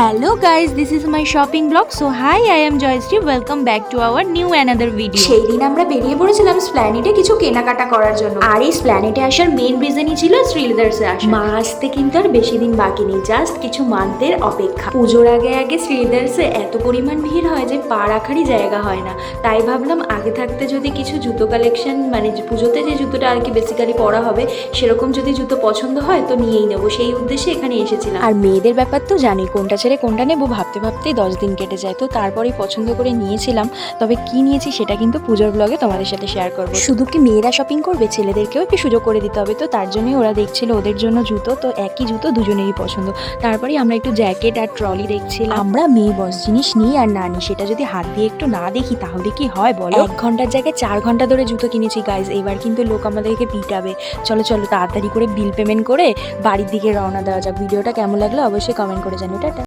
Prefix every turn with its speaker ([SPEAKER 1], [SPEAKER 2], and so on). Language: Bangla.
[SPEAKER 1] Hello guys, this is my shopping vlog. So hi, I am Joyশ্রী. Welcome back to our new another video.
[SPEAKER 2] সেই দিন আমরা বেরিয়ে পড়েছিলাম স্প্ল্যানেডে কিছু কেনাকাটা করার জন্য। আর এই স্প্ল্যানেডে আসার মেইন রিজনই ছিল শ্রীলেদার্সে আসা। মা আসতে কিন্তু আর বেশি দিন বাকি নেই, জাস্ট কিছু মান্থের অপেক্ষা। পুজোর আগে আগে শ্রীলেদার্সে এত পরিমাণ ভিড় হয় যে পা রাখারই জায়গা হয় না। তাই ভাবলাম আগে থাকতে যদি কিছু জুতো কালেকশন, মানে পুজোতে যে জুতোটা আর কি বেসিক্যালি পরা হবে সেরকম যদি জুতো পছন্দ হয় তো নিয়েই নেবো, সেই উদ্দেশ্যে এখানে এসেছিলাম। আর মেয়েদের ব্যাপার তো জানি, কোনটা ছেড়ে কোনটা নেবো ভাবতে ভাবতেই 10 দিন কেটে যায়। তো তারপরেই পছন্দ করে নিয়েছিলাম, তবে কি নিয়েছি সেটা কিন্তু পুজোর ব্লগে তোমাদের সাথে শেয়ার করবো। শুধু কি মেয়েরা শপিং করবে, ছেলেদেরকেও একটু সুযোগ করে দিতে হবে। তো তার জন্যই ওরা দেখছিল ওদের জন্য জুতো, তো একই জুতো দুজনেরই পছন্দ। তারপরেই আমরা একটু জ্যাকেট আর ট্রলি দেখছিলাম। আমরা মেয়ে বস জিনিস নিই আর না নিই সেটা যদি হাত দিয়ে একটু না দেখি তাহলে কি হয় বলো। 1 ঘন্টার জায়গায় 4 ঘন্টা ধরে জুতো কিনেছি গাইজ। এবার কিন্তু লোক আমাদেরকে পিটাবে। চলো চলো তাড়াতাড়ি করে বিল পেমেন্ট করে বাড়ির দিকে রওনা দেওয়া যাক। ভিডিওটা কেমন লাগলো অবশ্যই কমেন্ট করে জানিও। টাটা।